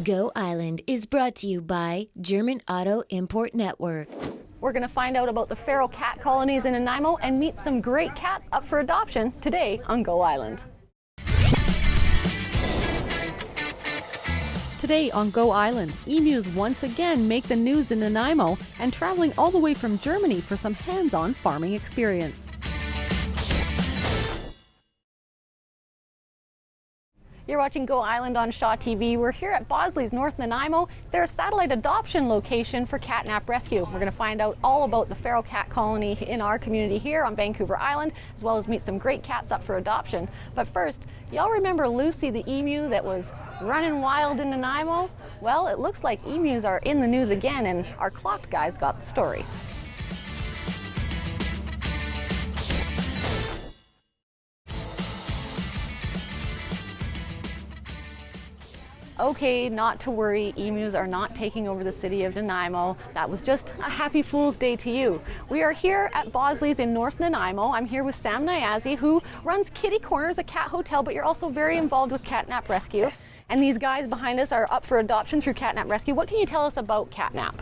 Go Island is brought to you by German Auto Import Network. We're going to find out about the feral cat colonies in Nanaimo and meet some great cats up for adoption today on Go Island. Today on Go Island, emus once again make the news in Nanaimo and traveling all the way from Germany for some hands-on farming experience. You're watching Go Island on Shaw TV. We're here at Bosley's North Nanaimo. They're a satellite adoption location for catnap rescue. We're going to find out all about the feral cat colony in our community here on Vancouver Island, as well as meet some great cats up for adoption. But first, y'all remember Lucy the emu that was running wild in Nanaimo? Well, it looks like emus are in the news again, and our clocked guys got the story. Okay, not to worry, emus are not taking over the city of Nanaimo. That was just a happy Fool's Day to you. We are here at Bosley's in North Nanaimo. I'm here with Sam Nyazi, who runs Kitty Corners, a cat hotel, but you're also very involved with catnap rescue. Yes. And these guys behind us are up for adoption through catnap rescue. What can you tell us about catnap?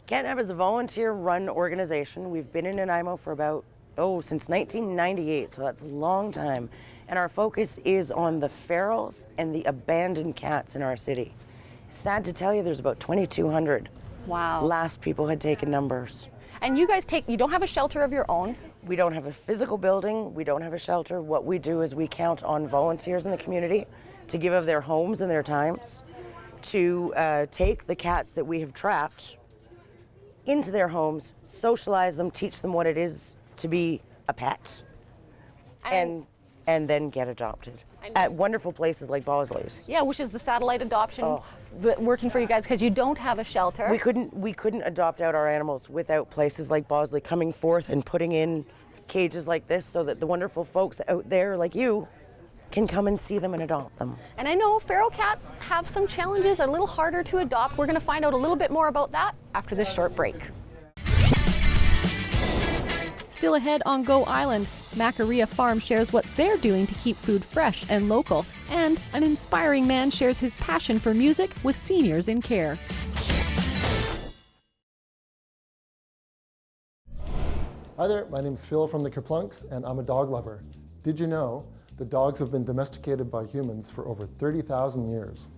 Catnap is a volunteer-run organization. We've been in Nanaimo for about, since 1998, so that's a long time. And our focus is on the ferals and the abandoned cats in our city. Sad to tell you, there's about 2,200. Wow. Last people had taken numbers. And you guys you don't have a shelter of your own? We don't have a physical building. We don't have a shelter. What we do is we count on volunteers in the community to give of their homes and their times to take the cats that we have trapped into their homes, socialize them, teach them what it is to be a pet, and then get adopted at wonderful places like Bosley's. Yeah, which is the satellite adoption working for you guys because you don't have a shelter. We couldn't adopt out our animals without places like Bosley coming forth and putting in cages like this so that the wonderful folks out there like you can come and see them and adopt them. And I know feral cats have some challenges, are a little harder to adopt. We're going to find out a little bit more about that after this short break. Still ahead on Go Island, Macaria Farm shares what they're doing to keep food fresh and local, and an inspiring man shares his passion for music with seniors in care. Hi there, my name's Phil from the Kerplunks, and I'm a dog lover. Did you know that dogs have been domesticated by humans for over 30,000 years?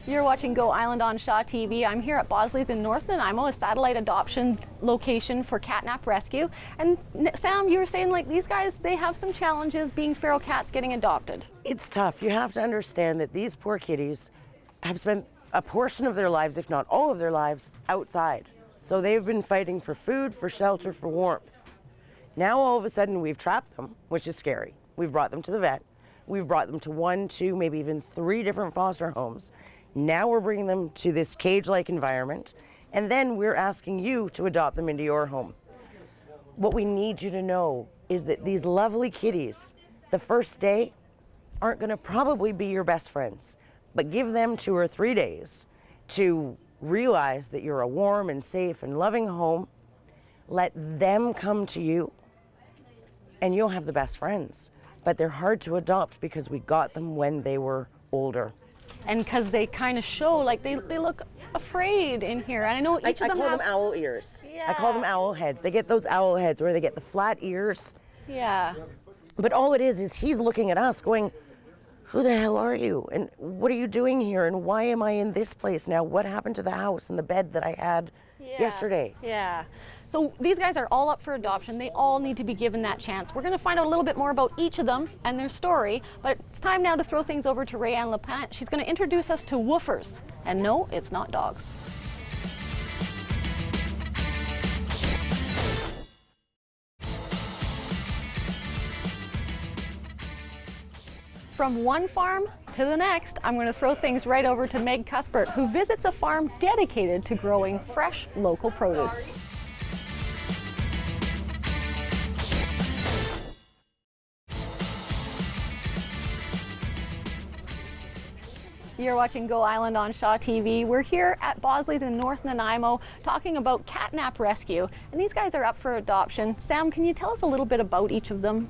You're watching Go Island on Shaw TV. I'm here at Bosley's in North Nanaimo, a satellite adoption location for catnap rescue. And Sam, you were saying like these guys, they have some challenges being feral cats getting adopted. It's tough. You have to understand that these poor kitties have spent a portion of their lives, if not all of their lives, outside. So they've been fighting for food, for shelter, for warmth. Now all of a sudden we've trapped them, which is scary. We've brought them to the vet. We've brought them to 1, 2, maybe even 3 different foster homes. Now we're bringing them to this cage-like environment, and then we're asking you to adopt them into your home. What we need you to know is that these lovely kitties, the first day, aren't going to probably be your best friends, but give them 2 or 3 days to realize that you're a warm and safe and loving home. Let them come to you, and you'll have the best friends. But they're hard to adopt because we got them when they were older. And because they kind of show, like they look afraid in here. And I know each of them I call them owl ears. Yeah. I call them owl heads. They get those owl heads where they get the flat ears. Yeah. But all it is he's looking at us going, who the hell are you? And what are you doing here? And why am I in this place now? What happened to the house and the bed that I had yesterday? Yeah. So these guys are all up for adoption. They all need to be given that chance. We're going to find out a little bit more about each of them and their story, but it's time now to throw things over to Rayanne Lepant. She's going to introduce us to woofers. And no, it's not dogs. From one farm to the next, I'm going to throw things right over to Meg Cuthbert, who visits a farm dedicated to growing fresh local produce. You're watching Go Island on Shaw TV. We're here at Bosley's in North Nanaimo talking about catnap rescue. And these guys are up for adoption. Sam, can you tell us a little bit about each of them?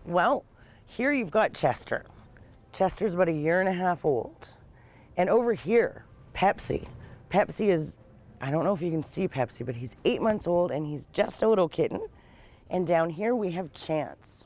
Well, here you've got Chester. Chester's about 1.5 years old. And over here, Pepsi. Pepsi is, I don't know if you can see Pepsi, but he's 8 months old and he's just a little kitten. And down here we have Chance.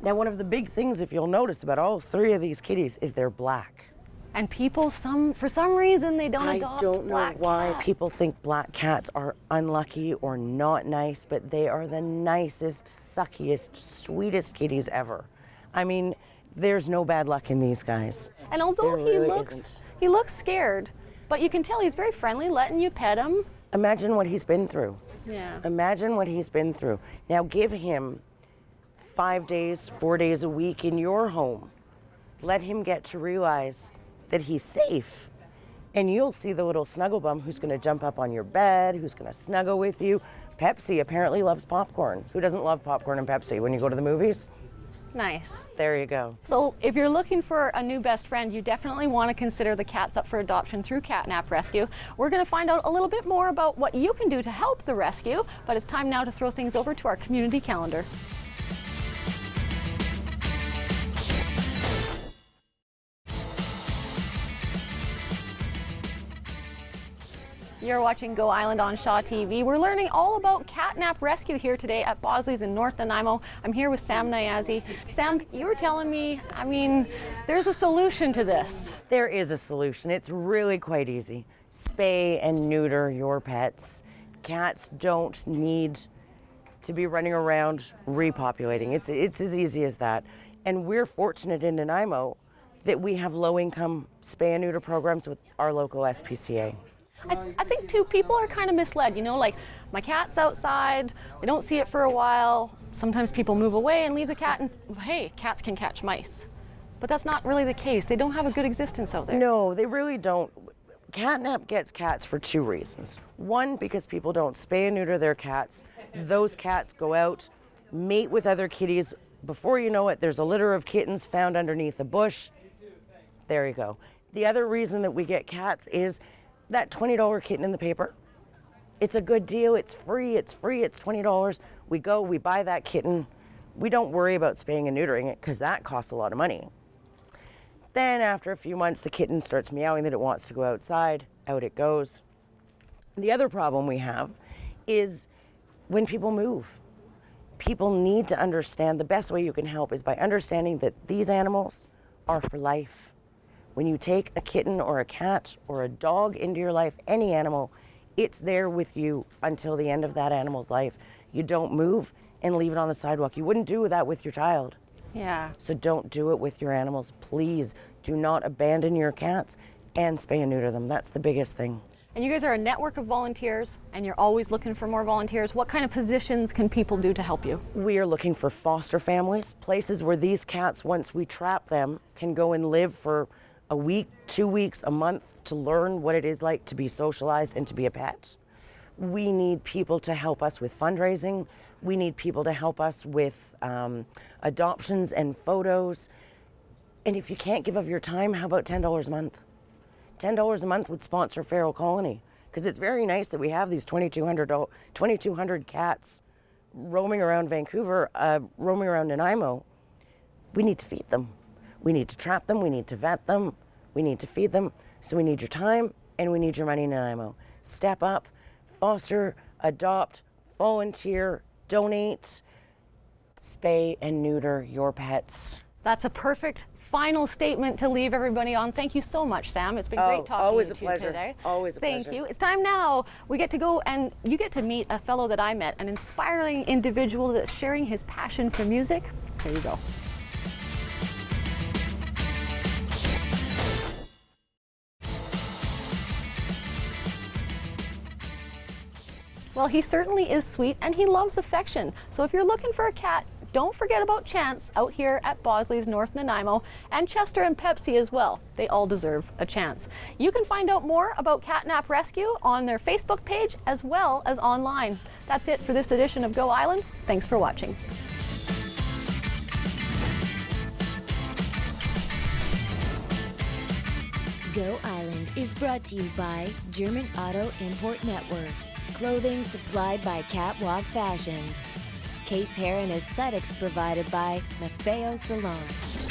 Now, one of the big things, if you'll notice, about all 3 of these kitties is they're black. And people, for some reason, they don't adopt I don't know black why cats. people think black cats are unlucky or not nice, but they are the nicest, suckiest, sweetest kitties ever. I mean, there's no bad luck in these guys. And although There really isn't. he looks scared, but you can tell he's very friendly, letting you pet him. Imagine what he's been through. Yeah. Imagine what he's been through. Now give him 5 days, 4 days a week in your home. Let him get to realize that he's safe. And you'll see the little snuggle bum who's gonna jump up on your bed, who's gonna snuggle with you. Pepsi apparently loves popcorn. Who doesn't love popcorn and Pepsi when you go to the movies? Nice. There you go. So if you're looking for a new best friend, you definitely want to consider the cats up for adoption through Catnap Rescue. We're going to find out a little bit more about what you can do to help the rescue, but it's time now to throw things over to our community calendar. You're watching Go Island on Shaw TV. We're learning all about catnap rescue here today at Bosley's in North Nanaimo. I'm here with Sam Nyazi. Sam, you were telling me, there's a solution to this. There is a solution. It's really quite easy. Spay and neuter your pets. Cats don't need to be running around repopulating. It's as easy as that. And we're fortunate in Nanaimo that we have low-income spay and neuter programs with our local SPCA. I think too, people are kind of misled, like my cat's outside, they don't see it for a while. Sometimes people move away and leave the cat and hey, cats can catch mice. But that's not really the case. They don't have a good existence out there. No, they really don't. Catnap gets cats for 2 reasons. One, because people don't spay and neuter their cats. Those cats go out, mate with other kitties. Before you know it, there's a litter of kittens found underneath a bush. There you go. The other reason that we get cats is that $20 kitten in the paper. It's a good deal. It's free. It's $20. We go, we buy that kitten. We don't worry about spaying and neutering it because that costs a lot of money. Then after a few months, the kitten starts meowing that it wants to go outside. Out it goes. The other problem we have is when people move. People need to understand the best way you can help is by understanding that these animals are for life. When you take a kitten or a cat or a dog into your life, any animal, it's there with you until the end of that animal's life. You don't move and leave it on the sidewalk. You wouldn't do that with your child. Yeah. So don't do it with your animals. Please do not abandon your cats and spay and neuter them. That's the biggest thing. And you guys are a network of volunteers and you're always looking for more volunteers. What kind of positions can people do to help you? We are looking for foster families, places where these cats, once we trap them, can go and live for a week, 2 weeks, a month to learn what it is like to be socialized and to be a pet. We need people to help us with fundraising. We need people to help us with adoptions and photos. And if you can't give of your time, how about $10 a month? $10 a month would sponsor Feral Colony because it's very nice that we have these 2,200 cats roaming around Vancouver, roaming around Nanaimo. We need to feed them. We need to trap them, we need to vet them, we need to feed them. So we need your time and we need your money, Nanaimo. Step up, foster, adopt, volunteer, donate, spay and neuter your pets. That's a perfect final statement to leave everybody on. Thank you so much, Sam. It's been great talking always to a you pleasure. today. Always a pleasure. Thank you. It's time now. We get to go and you get to meet a fellow that I met, an inspiring individual that's sharing his passion for music. Here you go. Well, he certainly is sweet and he loves affection. So if you're looking for a cat, don't forget about Chance out here at Bosley's North Nanaimo, and Chester and Pepsi as well. They all deserve a chance. You can find out more about Catnap Rescue on their Facebook page as well as online. That's it for this edition of Go Island. Thanks for watching. Go Island is brought to you by German Auto Import Network. Clothing supplied by Catwalk Fashions. Kate's Hair and Aesthetics provided by Maffeo Salon.